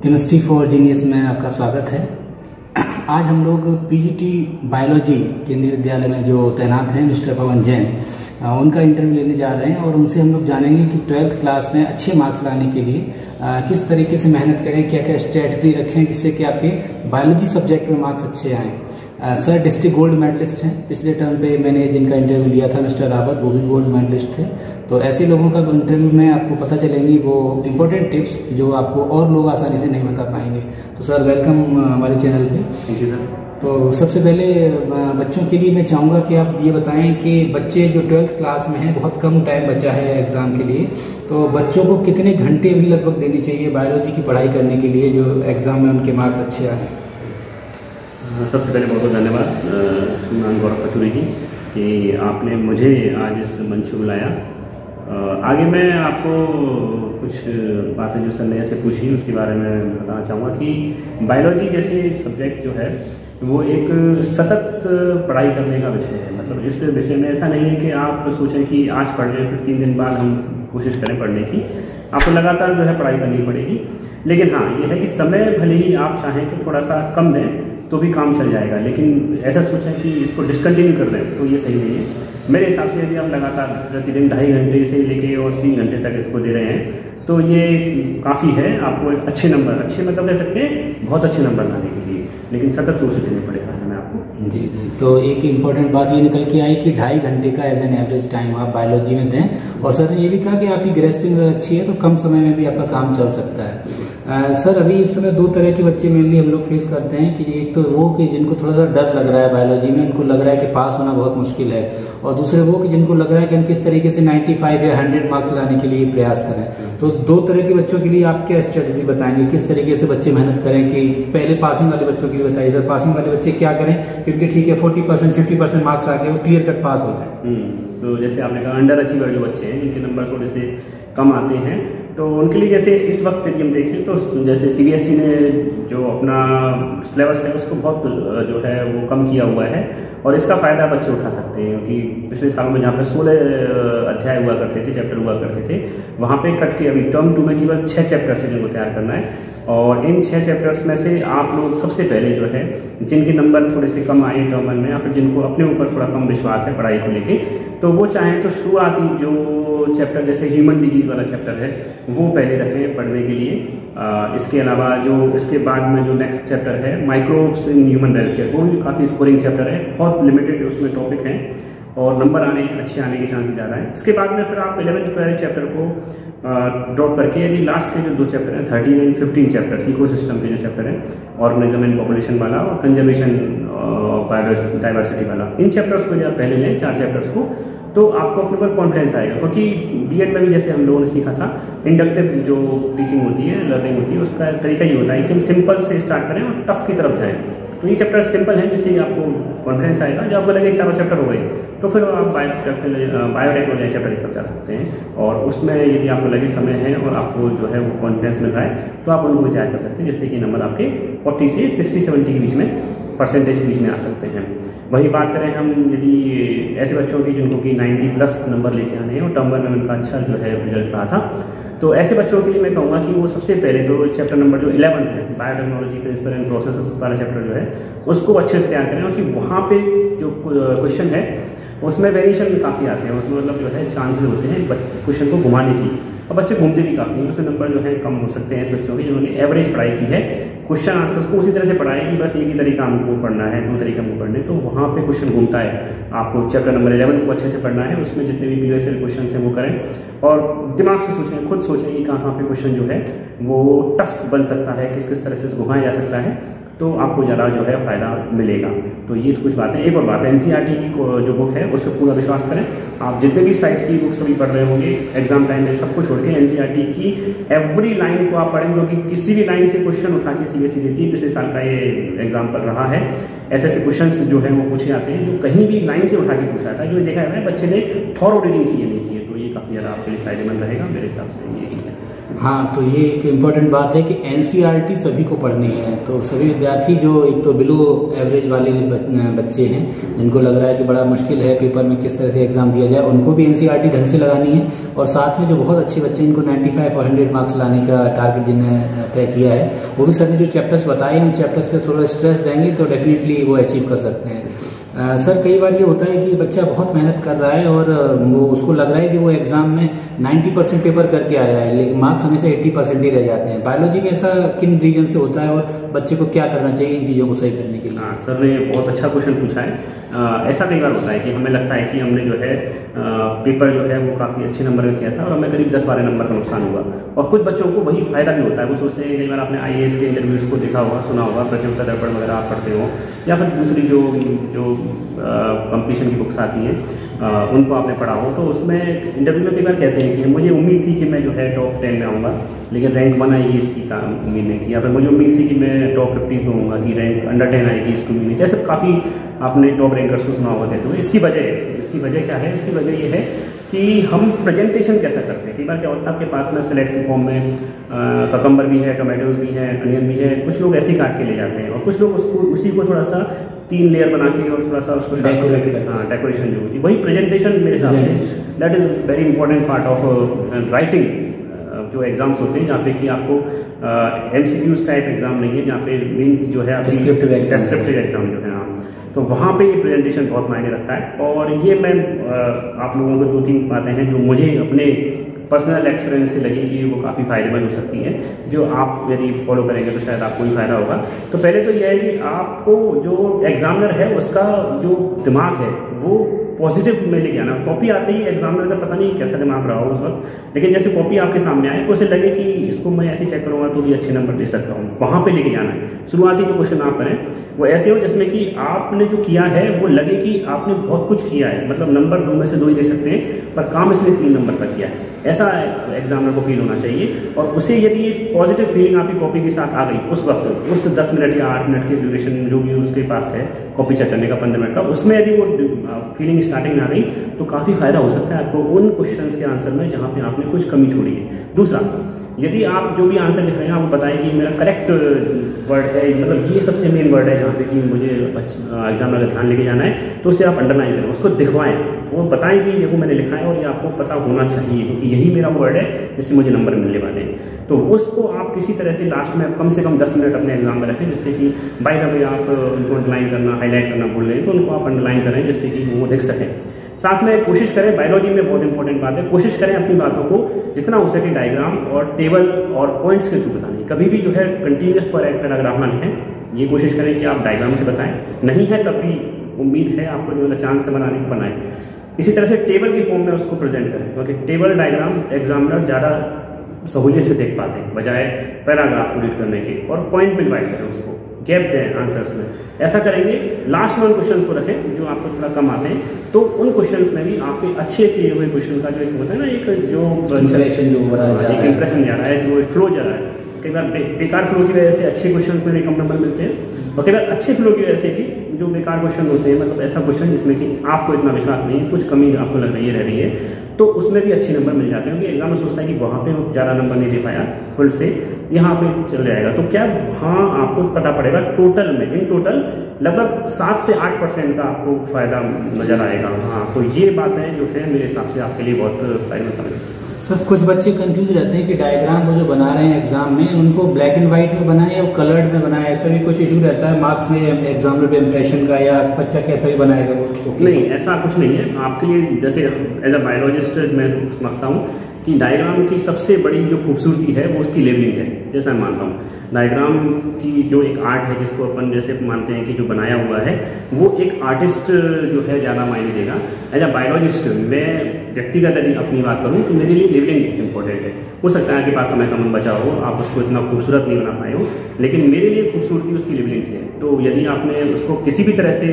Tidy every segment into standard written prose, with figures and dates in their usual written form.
Chemistry for genius में आपका स्वागत है। आज हम लोग पीजीटी बायोलॉजी केंद्रीय विद्यालय में जो तैनात हैं मिस्टर पवन जैन, उनका इंटरव्यू लेने जा रहे हैं और उनसे हम लोग जानेंगे कि 12th क्लास में अच्छे मार्क्स लाने के लिए किस तरीके से मेहनत करें, क्या क्या स्ट्रेटजी रखें जिससे कि आपके बायोलॉजी सब्जेक्ट में मार्क्स अच्छे आएँ। सर डिस्ट्रिक्ट गोल्ड मेडलिस्ट हैं। पिछले टर्म पे मैंने जिनका इंटरव्यू लिया था मिस्टर रावत, वो भी गोल्ड मेडलिस्ट थे। तो ऐसे लोगों का इंटरव्यू में आपको पता चलेंगी वो इम्पोर्टेंट टिप्स जो आपको और लोग आसानी से नहीं बता पाएंगे। तो सर वेलकम हमारे चैनल पे। Thank you sir. तो सबसे पहले बच्चों के लिए मैं चाहूँगा कि आप ये बताएं कि बच्चे जो 12th क्लास में हैं, बहुत कम टाइम बचा है एग्ज़ाम के लिए, तो बच्चों को कितने घंटे भी लगभग देने चाहिए बायोलॉजी की पढ़ाई करने के लिए जो एग्ज़ाम में उनके मार्क्स अच्छे आए? सबसे पहले बहुत बहुत धन्यवाद श्रीमान गौरव कचूरी जी कि आपने मुझे आज इस मंच पर बुलाया। आगे मैं आपको कुछ बातें जो सर ने ऐसे पूछी उसके बारे में बताना चाहूँगा कि बायोलॉजी जैसे सब्जेक्ट जो है वो एक सतत पढ़ाई करने का विषय है। मतलब इस विषय में ऐसा नहीं है कि आप सोचें कि आज पढ़ लें फिर 3 दिन बाद हम कोशिश करें पढ़ने की। आपको लगातार जो है पढ़ाई करनी पड़ेगी। लेकिन हाँ, ये है कि समय भले ही आप चाहें तो थोड़ा सा कम दें तो भी काम चल जाएगा, लेकिन ऐसा सोचें कि इसको डिसकंटिन्यू कर दें तो ये सही नहीं है। मेरे हिसाब से यदि आप लगातार प्रतिदिन 2.5 घंटे से लेके और 3 घंटे तक इसको दे रहे हैं तो ये काफ़ी है। आपको अच्छे नंबर, अच्छे मतलब कह सकते हैं बहुत अच्छे नंबर लाने के लिए, लेकिन सतत रूप से देने पड़ेगा समय आपको। जी जी। तो एक इम्पॉर्टेंट बात ये निकल के आई कि 2.5 घंटे का एज एन एवरेज टाइम आप बायोलॉजी में दें। और सर ने ये भी कहा कि आपकी ग्रेस्पिंग अच्छी है तो कम समय में भी आपका काम चल सकता है। सर अभी इस समय 2 तरह के बच्चे मेनली हम लोग फेस करते हैं कि एक तो वो कि जिनको थोड़ा सा डर लग रहा है बायोलॉजी में, उनको लग रहा है कि पास होना बहुत मुश्किल है, और दूसरे वो कि जिनको लग रहा है कि हम किस तरीके से 95 या 100 मार्क्स लाने के लिए प्रयास करें। तो 2 तरह के बच्चों के लिए आप क्या स्ट्रेटजी बताएंगे, किस तरीके से बच्चे मेहनत करें? कि पहले पासिंग वाले बच्चों के लिए बताइए सर, पासिंग वाले बच्चे क्या करें क्योंकि ठीक है 40% 50% मार्क्स आ गए, वो क्लियर कट पास हो जाए। तो जैसे आपने कहा अंडर अचीवर जो बच्चे हैं जिनके नंबर थोड़े से कम आते हैं, तो उनके लिए जैसे इस वक्त यदि हम देखें तो जैसे CBSE ने जो अपना सिलेबस है उसको बहुत जो है वो कम किया हुआ है और इसका फ़ायदा बच्चे उठा सकते हैं। क्योंकि पिछले सालों में जहाँ पे 16 अध्याय हुआ करते थे, चैप्टर हुआ करते थे, वहाँ पे कट के अभी टर्म 2 में केवल 6 चैप्टर से जिनको तैयार करना है। और इन 6 चैप्टर्स में से आप लोग सबसे पहले जो है जिनके नंबर थोड़े से कम आए टर्म 1 में, या फिर जिनको अपने ऊपर थोड़ा कम विश्वास है पढ़ाई को लेके, तो वो चाहें तो शुरुआती जो चैप्टर जैसे ह्यूमन डिजीज वाला चैप्टर है वो पहले रखें पढ़ने के लिए। इसके अलावा जो इसके बाद में जो नेक्स्ट चैप्टर है माइक्रोब्स इन ह्यूमन वेलफेयर, वो भी काफ़ी स्कोरिंग चैप्टर है, बहुत लिमिटेड उसमें टॉपिक हैं और नंबर अच्छे आने के चांसेस ज़्यादा हैं। इसके बाद में फिर आप 11th-12th चैप्टर को ड्रॉप करके यदि लास्ट के जो 2 चैप्टर हैं 13 और 15 चैप्टर इकोसिस्टम के जो चैप्टर हैं, ऑर्गेनिज्म एंड पॉपुलेशन वाला और कंजर्वेशन बायोडाइवर्सिटी वाला, इन चैप्टर्स को जब पहले लें 4 चैप्टर्स को, तो आपको अपने ऊपर कॉन्फिडेंस आएगा। क्योंकि बीएड में भी जैसे हम लोगों ने सीखा था, इंडक्टिव जो टीचिंग होती है, लर्निंग होती है, उसका तरीका ये होता है कि हम सिंपल से स्टार्ट करें और टफ की तरफ जाएं। तो ये चैप्टर सिंपल है जिससे आपको कॉन्फिडेंस आएगा। जब आपको लगे 4 चैप्टर हो गए तो फिर आप बायोटेक्नोलॉजी चैप्टर की तरफ जा सकते हैं और उसमें यदि आपको लगे समय है और आपको जो है वो कॉन्फिडेंस मिल रहा है तो आप उनको तैयार कर सकते हैं, जिससे कि नंबर आपके 40 से 60-70 के बीच में परसेंटेज के बीच में आ सकते हैं। वही बात करें हम यदि ऐसे बच्चों की जिनको कि 90+ नंबर लेके आने हैं और टर्म 1 में उनका अच्छा जो है रिजल्ट रहा था, तो ऐसे बच्चों के लिए मैं कहूँगा कि वो सबसे पहले तो चैप्टर नंबर जो 11 है बायोटेक्नोलॉजी प्रिंसिपल एंड प्रोसेसेस वाला चैप्टर जो है उसको अच्छे से तैयार करें। क्योंकि वहाँ पे जो क्वेश्चन है उसमें वेरिएशन काफ़ी आते हैं, उसमें मतलब जो है चांसेस होते हैं क्वेश्चन को घुमाने की, और बच्चे घूमते भी काफ़ी हैं, उसमें नंबर जो है कम हो सकते हैं ऐसे बच्चों के जिन्होंने एवरेज पढ़ाई की है। क्वेश्चन आंसर्स को उसी तरह से पढ़ाए कि बस एक ही तरीका हमको पढ़ना है, 2 तरीके हमको पढ़ने, तो वहाँ पे क्वेश्चन घूमता है। आपको चैप्टर नंबर 11 को अच्छे से पढ़ना है, उसमें जितने भी प्रीवियस क्वेश्चन हैं वो करें और दिमाग से सोचें, खुद सोचें कि कहाँ पे क्वेश्चन जो है वो टफ बन सकता है, किस किस तरह से घुमाया जा सकता है, तो आपको ज़्यादा जो है फ़ायदा मिलेगा। तो ये कुछ बातें। एक और बात है, NCERT की जो बुक है उस पर पूरा विश्वास करें। आप जितने भी साइट की बुक्स अभी पढ़ रहे होंगे एग्जाम टाइम में, सबको छोड़ के NCERT की एवरी लाइन को आप पढ़ें, क्योंकि किसी भी लाइन से क्वेश्चन उठा के CBSE देती है। पिछले साल का ये एग्जाम्पल रहा है। ऐसे ऐसे क्वेश्चन जो है वो पूछे जाते हैं जो कहीं भी लाइन से उठा के पूछा था, जो देखा है बच्चे ने थॉरो रीडिंग की है नहीं की है, तो ये काफ़ी ज़्यादा आपके लिए फायदेमंद रहेगा मेरे हिसाब से। ये हाँ, तो ये एक इम्पोर्टेंट बात है कि एनसीईआरटी सभी को पढ़नी है। तो सभी विद्यार्थी जो एक तो बिलो एवरेज वाले बच्चे हैं, जिनको लग रहा है कि बड़ा मुश्किल है पेपर में किस तरह से एग्जाम दिया जाए, उनको भी एनसीईआरटी ढंग से लगानी है। और साथ में जो बहुत अच्छे बच्चे इनको 95 और 100 मार्क्स लाने का टारगेट जिन्हें तय किया है, वो भी सर ने जो चैप्टर्स बताए उन चैप्टर्स पे थोड़ा स्ट्रेस देंगे तो डेफिनेटली वो अचीव कर सकते हैं। सर कई बार ये होता है कि बच्चा बहुत मेहनत कर रहा है और वो उसको लग रहा है कि वो एग्जाम में 90% पेपर करके आया है, लेकिन मार्क्स हमेशा 80% ही रह जाते हैं। बायोलॉजी में ऐसा किन रीजन से होता है और बच्चे को क्या करना चाहिए इन चीज़ों को सही करने के लिए? हाँ, सर ने बहुत अच्छा क्वेश्चन पूछा है। ऐसा कई बार होता है कि हमें लगता है कि हमने जो है पेपर जो है वो काफ़ी अच्छे नंबर में किया था और हमें करीब 10-12 नंबर का नुकसान हुआ। और कुछ बच्चों को वही फायदा भी होता है, वो सोचते हैं, कई बार आपने IAS के इंटरव्यूज़ को देखा होगा, सुना होगा, प्रतियोगिता दर्पण वगैरह आप पढ़ते हो, या फिर दूसरी जो कंपटीशन की बुक्स आती हैं उनको आपने पढ़ा हो, तो उसमें इंटरव्यू में कई बार कहते हैं कि मुझे उम्मीद थी कि मैं जो है टॉप 10 में आऊँगा, लेकिन रैंक 1 आएगी इसकी उम्मीद नहीं थी, या फिर मुझे उम्मीद थी कि मैं टॉप 50 में होऊंगा, कि रैंक अंडर 10 आएगी, इसकी उम्मीद नहीं थी। ऐसे काफ़ी आपने टॉप रैंकर्स को सुना होगा कहते हो। इसकी वजह क्या है? इसकी वजह ये है कि हम प्रेजेंटेशन कैसा करते हैं। कई बार क्या होता है, आपके पास में सेलेक्ट की फॉर्म में ककम्बर भी है, टोमेटोज भी हैं, अनियन भी है, कुछ लोग ऐसे ही काट के ले जाते हैं और कुछ लोग उसको उसी को थोड़ा सा 3 लेयर बना के और थोड़ा सा उसको डेकोरेशन जो होती है, वही प्रेजेंटेशन मेरे हिसाब say that is very important part of writing. जो एग्जाम्स होते हैं जहाँ पे कि आपको MCQs टाइप एग्जाम नहीं है, जहाँ पे मेन जो है डिस्क्रिप्टिव एग्जाम जो है, तो वहाँ पे ये प्रेजेंटेशन बहुत मायने रखता है। और ये मैं आप लोगों को 2-3 बातें हैं जो मुझे अपने पर्सनल एक्सपीरियंस से लगी कि वो काफ़ी फायदेमंद हो सकती है, जो आप यदि फॉलो करेंगे तो शायद आपको ही फायदा होगा। तो पहले तो यह है कि आपको जो एग्जामिनर है उसका जो दिमाग है वो पॉजिटिव में लेके आना। कॉपी आते ही एग्जामिनर का पता नहीं कैसा दिमाग रहा हो उस वक्त, लेकिन जैसे कॉपी आपके सामने आए तो उसे लगे कि इसको मैं ऐसे चेक करूँगा तो भी अच्छे नंबर दे सकता हूँ, वहाँ पे लेके जाना है। शुरुआती जो क्वेश्चन आप करें वो ऐसे हो जिसमें कि आपने जो किया है वो लगे कि आपने बहुत कुछ किया है, मतलब नंबर 2 में से 2 ही दे सकते हैं पर काम इसने 3 नंबर का किया है, ऐसा एग्जामिनर को फील होना चाहिए। और उसे यदि ये पॉजिटिव फीलिंग आपकी कॉपी के साथ आ गई उस वक्त, उस 10 मिनट या 8 मिनट की ड्यूरेशन जो भी उसके पास है कॉपी चेक करने का 15 मिनट का, उसमें यदि वो फीलिंग स्टार्टिंग में आ गई तो काफ़ी फायदा हो सकता है आपको उन क्वेश्चंस के आंसर में जहाँ पे आपने कुछ कमी छोड़ी है। दूसरा, यदि आप जो भी आंसर लिख रहे हैं आपको बताएं कि मेरा करेक्ट वर्ड है, मतलब ये सबसे मेन वर्ड है जहाँ पे कि मुझे एग्जाम अगर ध्यान लेके जाना है तो उसे आप अंडरलाइन करें, उसको दिखवाएं, वो बताएं कि देखो मैंने लिखा है और ये आपको पता होना चाहिए क्योंकि यही मेरा वर्ड है जिससे मुझे नंबर मिलने वाले हैं। तो उसको आप किसी तरह से लास्ट में कम से कम 10 मिनट अपने एग्जाम में रखें, जिससे कि बाय द वे आप उनको अंडरलाइन करना, हाईलाइट करना भूल गए तो उनको आप अंडरलाइन करें जिससे कि वो देख सकें। साथ में कोशिश करें, बायोलॉजी में बहुत इंपॉर्टेंट बात है, कोशिश करें अपनी बातों को जितना हो सके डायग्राम और टेबल और पॉइंट्स के थ्रू बताने। कभी भी जो है कंटिन्यूस पैराग्राफ ना लिखें, ये कोशिश करें कि आप डायग्राम से बताएं, नहीं है तब भी उम्मीद है आपको जो है चांस से बनाने को बनाएं। इसी तरह से टेबल की फॉर्म में उसको प्रेजेंट करें, क्योंकि टेबल डायग्राम एग्जामिनर ज़्यादा सहूलियत से देख पाते हैं बजाय पैराग्राफ को रीड करने के, और पॉइंट में डिवाइड करें, उसको गैप दें आंसर्स में। ऐसा करेंगे, लास्ट में उन क्वेश्चंस को रखें जो आपको थोड़ा कम आते हैं, तो उन क्वेश्चंस में भी आपके अच्छे किए हुए क्वेश्चन का जो एक होता है ना, एक जो इंप्रेशन जो हो रहा है, एक इंप्रेशन जा रहा है, जो एक फ्लो जा रहा है। कई बार बेकार फ्लो की वजह से अच्छे क्वेश्चन में भी कम नंबर मिलते हैं, और कई बार अच्छे फ्लो की वजह से भी जो बेकार क्वेश्चन होते हैं, मतलब ऐसा क्वेश्चन जिसमें कि आपको इतना विश्वास नहीं है, कुछ कमी आपको लग रही है, तो उसमें भी अच्छे नंबर मिल जाते हैं, क्योंकि एग्जाम में सोचता है कि वहाँ पे वो ज़्यादा नंबर नहीं दे पाया फुल से, यहाँ पे चल जाएगा। तो क्या वहाँ आपको पता पड़ेगा टोटल में, इन टोटल लगभग 7 से 8% का आपको फायदा नजर आएगा। हाँ, तो ये बातें जो है मेरे हिसाब से आपके लिए बहुत फायदेमंद समझ। सर कुछ बच्चे कंफ्यूज रहते हैं कि डायग्राम वो जो बना रहे हैं एग्जाम में, उनको ब्लैक एंड व्हाइट में बनाए या कलर्ड में बनाए, ऐसा भी कुछ इशू रहता है मार्क्स में एग्जामिनर पे इंप्रेशन का, या बच्चा कैसा भी बनाएगा वो? नहीं, ऐसा कुछ नहीं है आपके लिए। जैसे एज अ बायोलॉजिस्ट मैं समझता हूँ कि डायग्राम की सबसे बड़ी जो खूबसूरती है वो उसकी लेबलिंग है, जैसा मैं मानता हूँ। डायग्राम की जो एक आर्ट है जिसको अपन जैसे मानते हैं कि जो बनाया हुआ है वो एक आर्टिस्ट जो है ज़्यादा मायने देगा। एज अ बायोलॉजिस्ट मैं व्यक्तिगत यदि अपनी बात करूँ तो मेरे लिए लेबलिंग इंपॉर्टेंट है। हो सकता है कि पास समय कम बचा हो, आप उसको इतना खूबसूरत नहीं बना पाए हो, लेकिन मेरे लिए खूबसूरती उसकी लेबलिंग से है। तो यदि आपने उसको किसी भी तरह से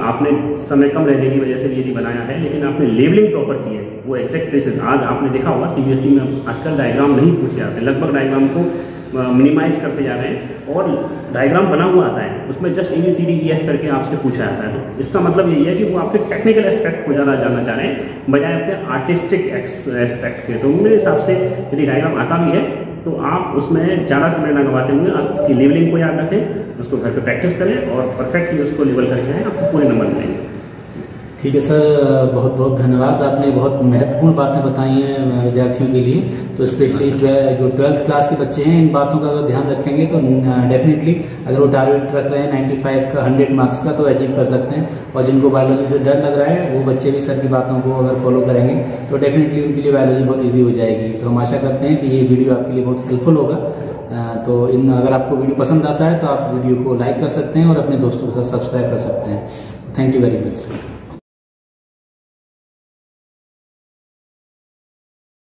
आपने समय कम रहने की वजह से यदि बनाया है, लेकिन आपने लेबलिंग प्रॉपर की है, वो एग्जैक्ट प्लेसेस, आज आपने देखा होगा CBSE में आजकल डायग्राम नहीं पूछे जाते, लगभग डायग्राम को मिनिमाइज करते जा रहे हैं, और डायग्राम बना हुआ आता है, उसमें जस्ट ABCDEF करके आपसे पूछा जाता है। तो इसका मतलब यही है कि वो आपके टेक्निकल एस्पेक्ट को ज़्यादा जानना चाह रहे हैं बजाय अपने आर्टिस्टिक एस्पेक्ट के। तो मेरे हिसाब से यदि डायग्राम आता भी है तो आप उसमें ज़्यादा समय ना गवाते हुए आप उसकी लेवलिंग को याद रखें, उसको घर पे प्रैक्टिस करें और परफेक्टली उसको लेवल करके आएँ, आपको पूरे नंबर मिलेंगे। ठीक है सर, बहुत बहुत धन्यवाद। आपने बहुत महत्वपूर्ण बातें बताई हैं विद्यार्थियों के लिए। तो स्पेशली जो 12th क्लास के बच्चे हैं, इन बातों का अगर ध्यान रखेंगे तो डेफिनेटली अगर वो टारगेट रख रहे हैं 95 का 100 मार्क्स का तो अचीव कर सकते हैं। और जिनको बायोलॉजी से डर लग रहा है वो बच्चे भी सर की बातों को अगर फॉलो करेंगे तो डेफिनेटली उनके लिए बायोलॉजी बहुत ईजी हो जाएगी। तो हम आशा करते हैं कि ये वीडियो आपके लिए बहुत हेल्पफुल होगा। तो अगर आपको वीडियो पसंद आता है तो आप वीडियो को लाइक कर सकते हैं और अपने दोस्तों के साथ सब्सक्राइब कर सकते हैं। Thank you very much.